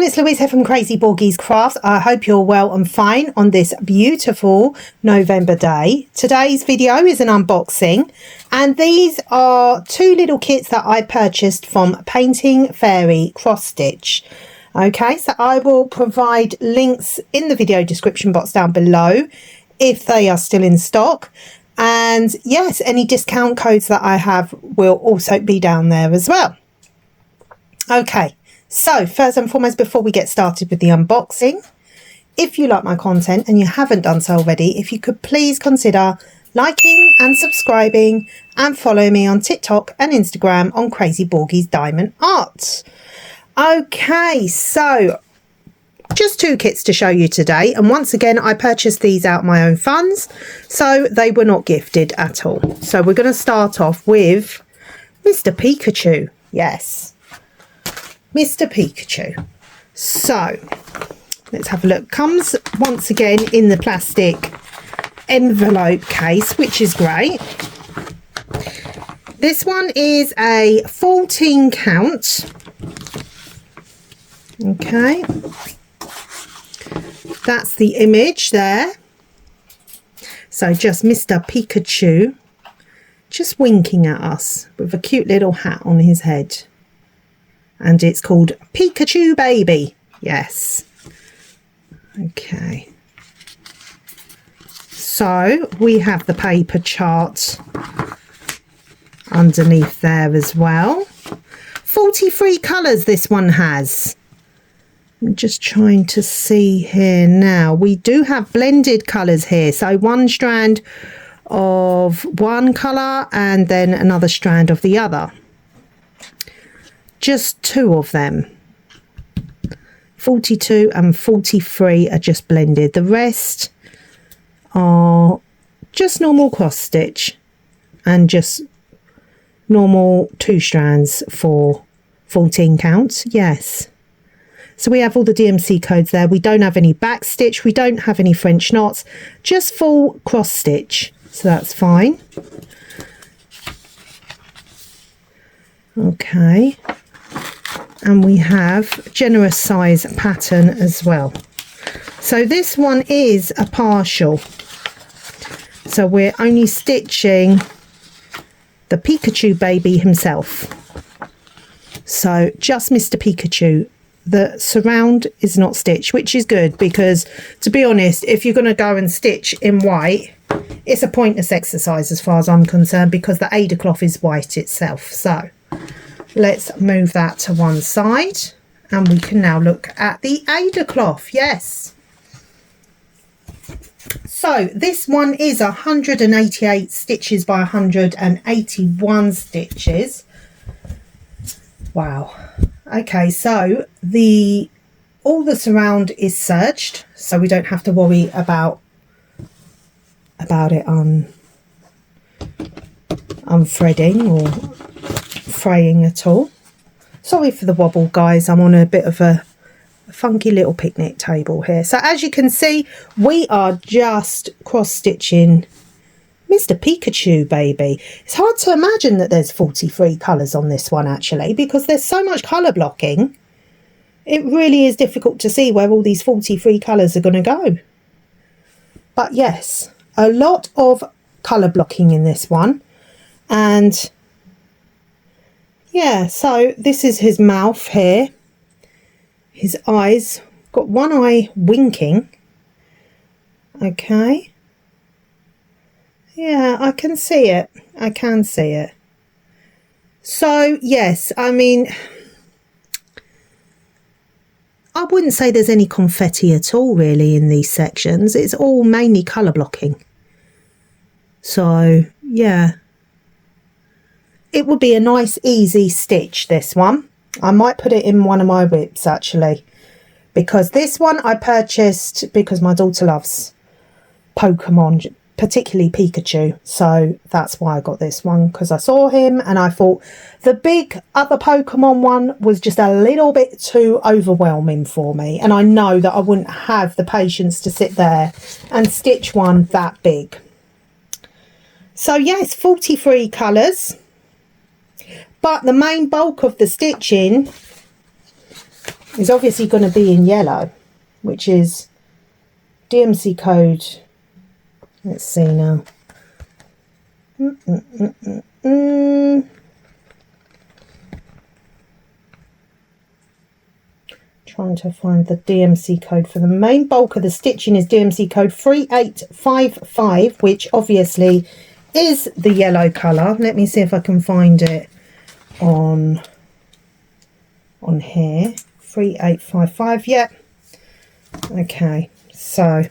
it's Louise here from Crazy Borgies Crafts. I hope you're well and fine on this beautiful November day. Today's video is an unboxing, and these are two little kits that I purchased from Painting Fairy Cross Stitch. Okay, so I will provide links in the video description box down below if they are still in stock. And yes, any discount codes that I have will also be down there as well. Okay. So first and foremost, before we get started with the unboxing, if you like my content and you haven't done so already, if you could please consider liking and subscribing and follow me on TikTok and Instagram on Crazy Borgies Diamond Art. Okay, so just two kits to show you today. And once again, I purchased these out of my own funds, so they were not gifted at all. So we're going to start off with Mr. Pikachu. Yes. Mr. Pikachu. So let's have a look. Comes once again in the plastic envelope case, which is great. This one is a 14 count. Okay, that's the image there. So just Mr. Pikachu just winking at us with a cute little hat on his head. And it's called Pikachu Baby. Yes. Okay. So we have the paper chart underneath there as well. 43 colours this one has. I'm just trying to see here now. We do have blended colours here. So one strand of one colour and then another strand of the other. Just two of them. 42 and 43 are just blended. The rest are just normal cross stitch and just normal two strands for 14 counts. Yes. So we have all the DMC codes there. We don't have any back stitch. We don't have any French knots. Just full cross stitch. So that's fine. Okay. And we have generous size pattern as well. So this one is a partial. So we're only stitching the Pikachu baby himself. So just Mr. Pikachu. The surround is not stitched, which is good because, to be honest, if you're going to go and stitch in white, it's a pointless exercise as far as I'm concerned because the Ada cloth is white itself. So let's move that to one side and we can now look at the Ada cloth. Yes. So this one is 188 stitches by 181 stitches. Wow. Okay, so all the surround is serged, so we don't have to worry about it unthreading or fraying at all. Sorry for the wobble, guys. I'm on a bit of a funky little picnic table here. So as you can see, we are just cross stitching Mr. Pikachu baby. It's hard to imagine that there's 43 colours on this one actually, because there's so much colour blocking. It really is difficult to see where all these 43 colours are going to go. But yes, a lot of colour blocking in this one. And yeah, so this is his mouth here. His eyes, got one eye winking. Okay. Yeah, I can see it. I can see it. So yes, I mean, I wouldn't say there's any confetti at all really in these sections. It's all mainly colour blocking. So yeah. It would be a nice easy stitch, this one. I might put it in one of my whips actually, because this one I purchased because my daughter loves Pokemon, particularly Pikachu. So that's why I got this one, because I saw him and I thought the big other Pokemon one was just a little bit too overwhelming for me. And I know that I wouldn't have the patience to sit there and stitch one that big. So yes, 43 colours. But the main bulk of the stitching is obviously going to be in yellow, which is DMC code. Let's see now. Trying to find the DMC code for the main bulk of the stitching is DMC code 3855, which obviously is the yellow colour. Let me see if I can find it on here. 3855, yep. Okay, so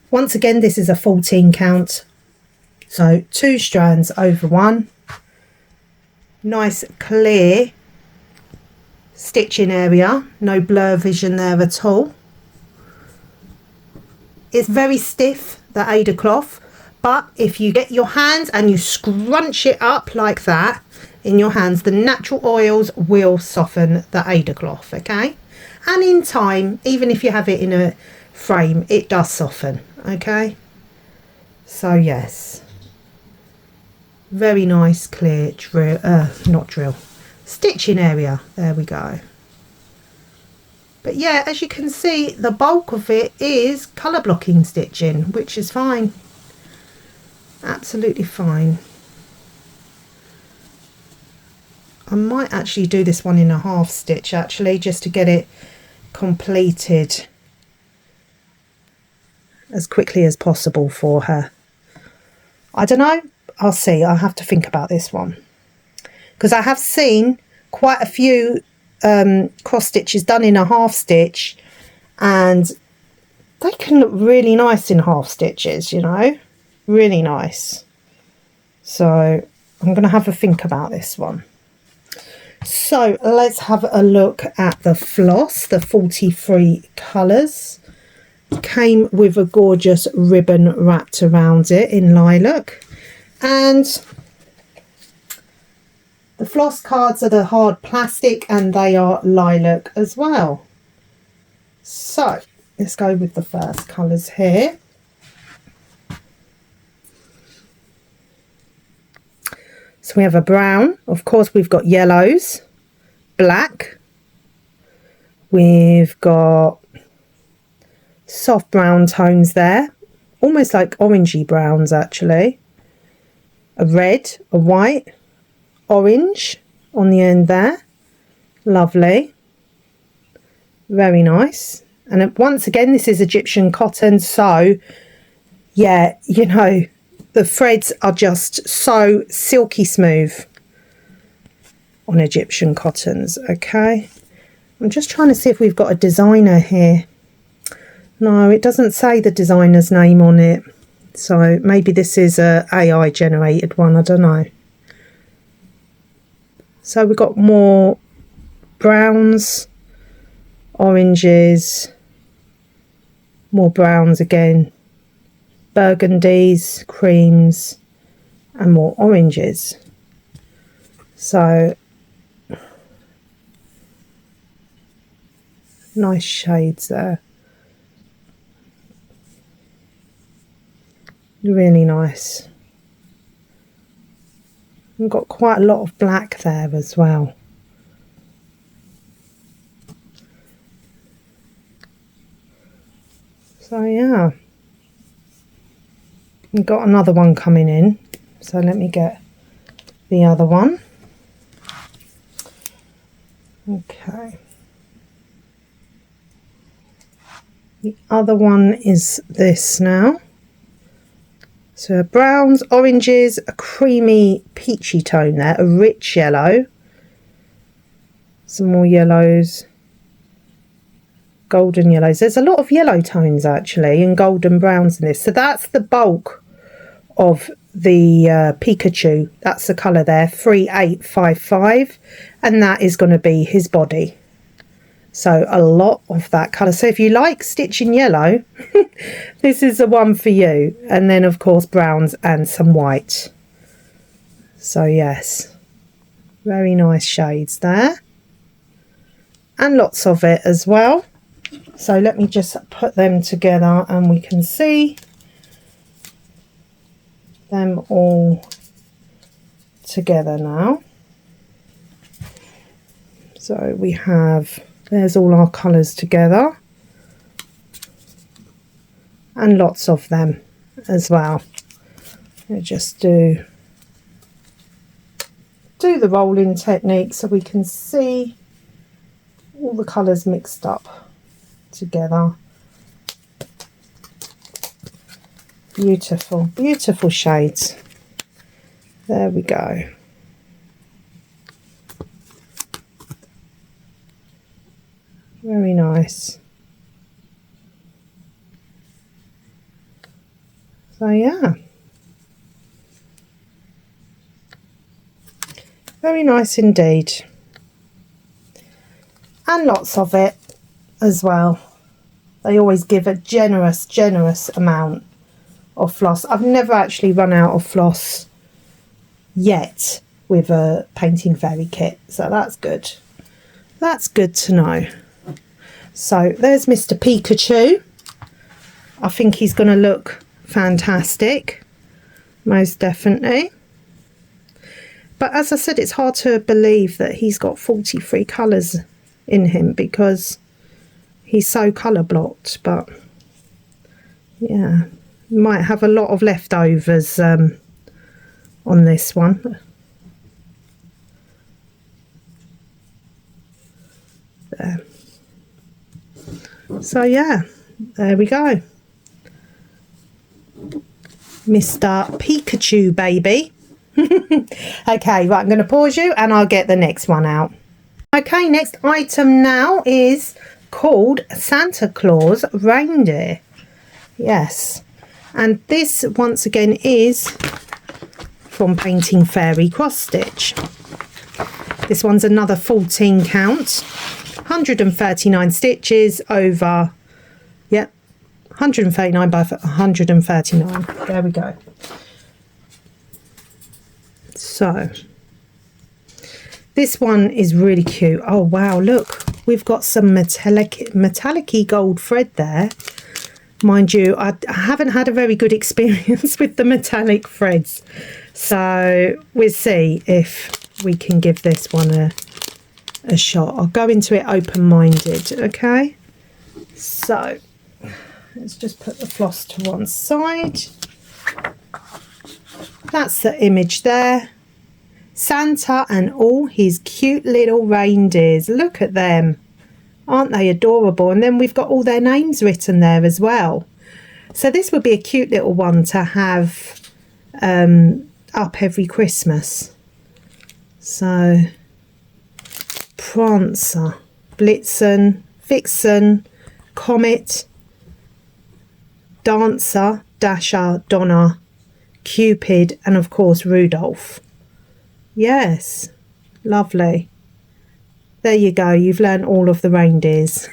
once again, this is a 14 count, so 2 strands over 1. Nice clear stitching area, no blur vision there at all. It's very stiff, the Aida cloth, but if you get your hands and you scrunch it up like that in your hands, the natural oils will soften the Aida cloth, okay? And in time, even if you have it in a frame, it does soften, okay? So yes, very nice clear drill, stitching area. There we go. But yeah, as you can see, the bulk of it is colour blocking stitching, which is fine, absolutely fine. I might actually do this one in a half stitch actually, just to get it completed as quickly as possible for her. I don't know, I'll see. I'll have to think about this one, because I have seen quite a few cross stitches done in a half stitch, and they can look really nice in half stitches, you know, really nice. So I'm going to have a think about this one. So let's have a look at the floss. The 43 colours came with a gorgeous ribbon wrapped around it in lilac, and the floss cards are the hard plastic and they are lilac as well. So let's go with the first colours here. So we have a brown, of course we've got yellows, black, we've got soft brown tones there, almost like orangey browns actually, a red, a white, orange on the end there, lovely, very nice. And once again, this is Egyptian cotton, so yeah, you know, the threads are just so silky smooth on Egyptian cottons. Okay, I'm just trying to see if we've got a designer here. No, it doesn't say the designer's name on it, so maybe this is a AI generated one, I don't know. So we've got more browns, oranges, more browns again, burgundies, creams, and more oranges. So nice shades there, really nice. We've got quite a lot of black there as well. So yeah, we've got another one coming in, so let me get the other one. Okay, the other one is this now. So browns, oranges, a creamy peachy tone there, a rich yellow, some more yellows, golden yellows. There's a lot of yellow tones actually and golden browns in this. So that's the bulk of the Pikachu. That's the colour there, 3855, and that is going to be his body. So a lot of that colour. So if you like stitching yellow, this is the one for you. And then of course browns and some white. So yes, very nice shades there. And lots of it as well. So let me just put them together and we can see them all together now. So we have, there's all our colours together, and lots of them as well. We'll just do the rolling technique so we can see all the colours mixed up together. Beautiful, beautiful shades. There we go. Very nice. So yeah, very nice indeed, and lots of it as well. They always give a generous amount of floss. I've never actually run out of floss yet with a Painting Fairy kit, so that's good. That's good to know. So there's Mr. Pikachu. I think he's going to look fantastic, most definitely. But as I said, it's hard to believe that he's got 43 colours in him because he's so colour blocked. But yeah, might have a lot of leftovers on this one. There. So yeah, there we go. Mr. Pikachu baby. Okay, right, I'm going to pause you and I'll get the next one out. Okay, next item now is called Santa Claus Reindeer. Yes, and this once again is from Painting Fairy Cross Stitch. This one's another 14 count, 139 stitches over, yep, 139 by 139. There we go. So this one is really cute. Oh wow, look, we've got some metallic-y gold thread there. Mind you, I haven't had a very good experience with the metallic threads, so we'll see if we can give this one a shot. I'll go into it open-minded. Okay, so let's just put the floss to one side. That's the image there. Santa and all his cute little reindeers. Look at them. Aren't they adorable? And then we've got all their names written there as well. So this would be a cute little one to have up every Christmas. So Prancer, Blitzen, Vixen, Comet, Dancer, Dasher, Donner, Cupid, and of course Rudolph. Yes, lovely. There you go, you've learned all of the reindeers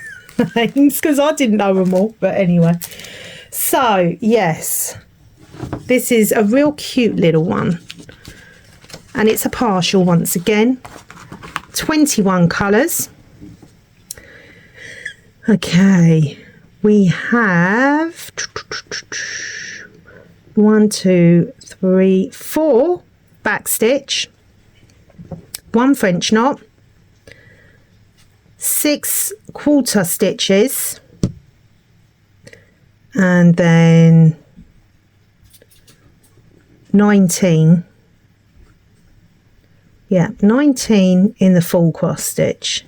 names because I didn't know them all, but anyway. So yes, this is a real cute little one, and it's a partial once again. 21 colours. Okay, we have 1, 2, 3, 4 back stitch, 1 French knot, 6 quarter stitches, and then 19. Yeah, 19 in the full cross stitch.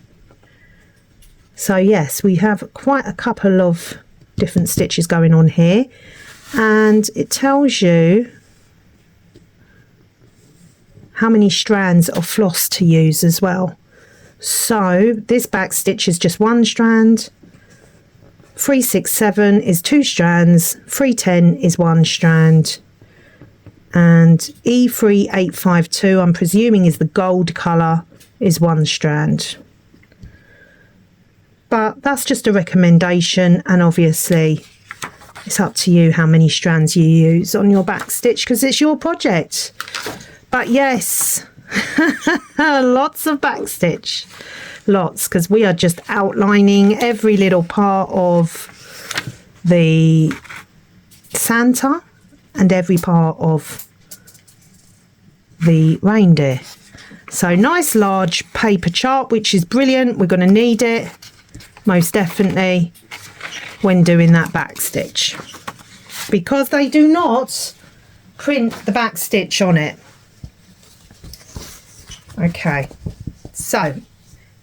So yes, we have quite a couple of different stitches going on here, and it tells you how many strands of floss to use as well. So this back stitch is just 1 strand, 367 is 2 strands, 310 is 1 strand, and E3852, I'm presuming is the gold colour, is 1 strand. But that's just a recommendation, and obviously it's up to you how many strands you use on your back stitch because it's your project. But yes, lots of back stitch, lots, because we are just outlining every little part of the Santa and every part of the reindeer. So nice large paper chart, which is brilliant. We're going to need it most definitely when doing that back stitch, because they do not print the back stitch on it. Okay, so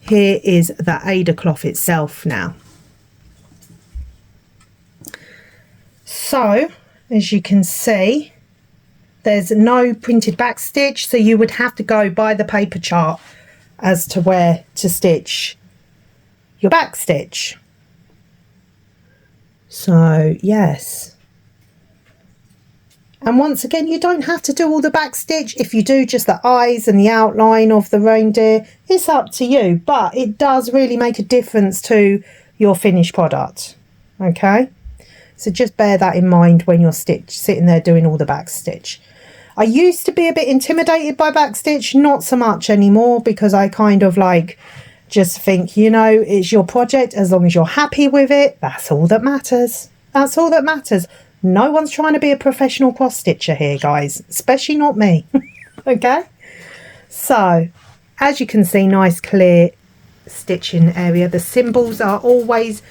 here is the Aida cloth itself now. So as you can see, there's no printed back stitch, so you would have to go by the paper chart as to where to stitch your back stitch. So yes, and once again, you don't have to do all the back stitch. If you do just the eyes and the outline of the reindeer, it's up to you, but it does really make a difference to your finished product. Okay, so just bear that in mind when you're sitting there doing all the back stitch. I used to be a bit intimidated by back stitch, not so much anymore, because I kind of like just think, you know, it's your project. As long as you're happy with it, that's all that matters. That's all that matters. No one's trying to be a professional cross stitcher here, guys, especially not me. Okay, so as you can see, nice clear stitching area. The symbols are always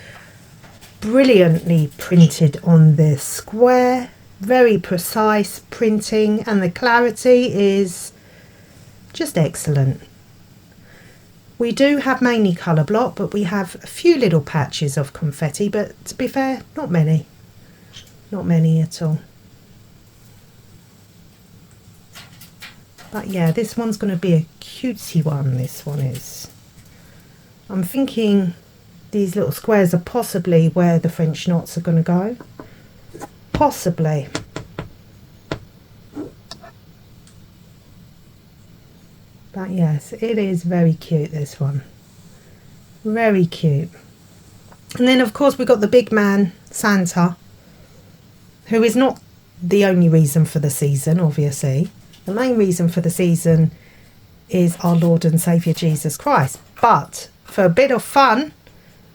brilliantly printed on this square, very precise printing, and the clarity is just excellent. We do have mainly colour block, but we have a few little patches of confetti, but to be fair, not many at all. But yeah, this one's going to be a cutesy one. This one is. I'm thinking these little squares are possibly where the French knots are going to go. Possibly. But yes, it is very cute, this one. Very cute. And then of course we've got the big man, Santa, who is not the only reason for the season, obviously. The main reason for the season is our Lord and Saviour Jesus Christ. But for a bit of fun,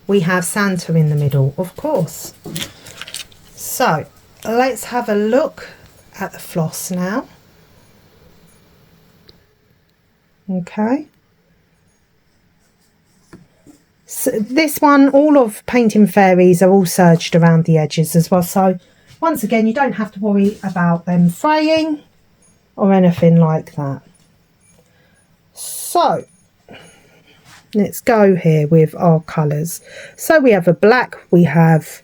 we have Santa in the middle, of course. So let's have a look at the floss now. Okay. So this one, all of Painting Fairies are all serged around the edges as well. So once again, you don't have to worry about them fraying or anything like that. So let's go here with our colours. So we have a black, we have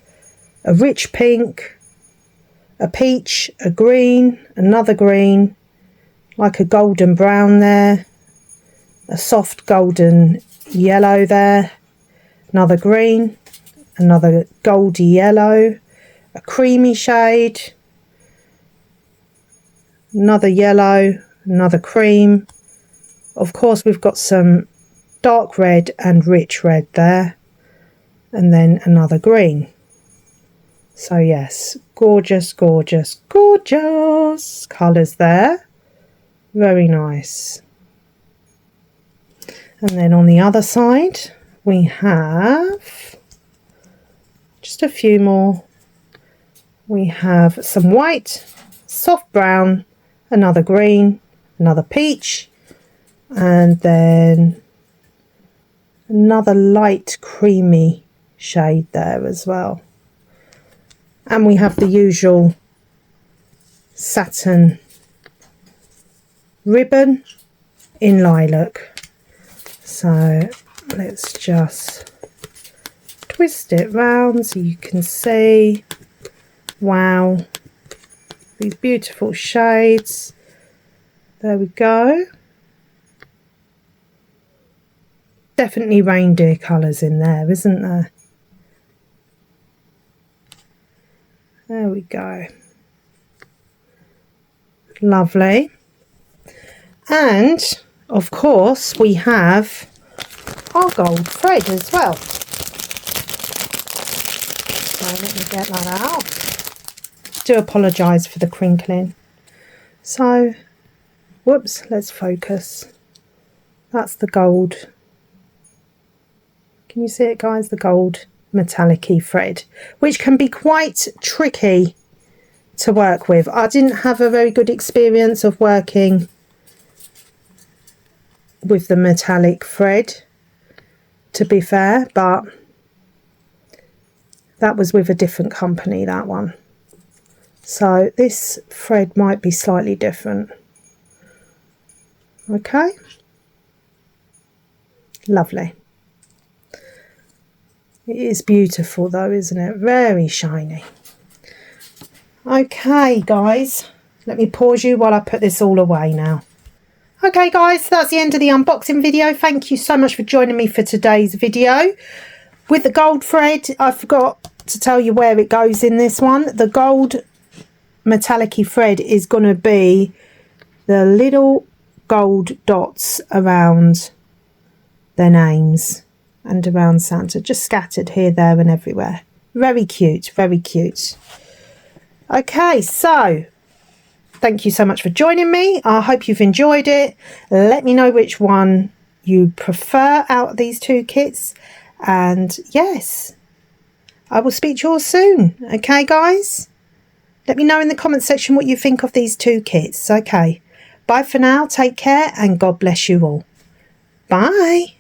a rich pink, a peach, a green, another green, like a golden brown there, a soft golden yellow there, another green, another goldy yellow, a creamy shade, another yellow, another cream. Of course we've got some dark red and rich red there, and then another green. So yes, gorgeous, gorgeous, gorgeous colours there. Very nice. And then on the other side we have just a few more. We have some white, soft brown, another green, another peach, and then another light creamy shade there as well. And we have the usual satin ribbon in lilac. So let's just twist it round so you can see. Wow, these beautiful shades. There we go. Definitely reindeer colours in there, isn't there? There we go. Lovely. And of course we have our gold thread as well. So let me get that out. Do apologise for the crinkling. So, whoops, let's focus. That's the gold. Can you see it, guys? The gold metallic-y thread, which can be quite tricky to work with. I didn't have a very good experience of working with the metallic thread, to be fair, but that was with a different company, that one. So this thread might be slightly different. Okay, lovely. It is beautiful though, isn't it? Very shiny. Okay guys, let me pause you while I put this all away now. Okay guys, that's the end of the unboxing video. Thank you so much for joining me for today's video. With the gold thread, I forgot to tell you where it goes in this one. The gold metallic-y thread is going to be the little gold dots around their names and around Santa, just scattered here, there and everywhere. Very cute, very cute. Okay, so thank you so much for joining me. I hope you've enjoyed it. Let me know which one you prefer out of these two kits, and yes, I will speak to you all soon. Okay guys, let me know in the comment section what you think of these two kits. Okay, bye for now, take care, and God bless you all. Bye.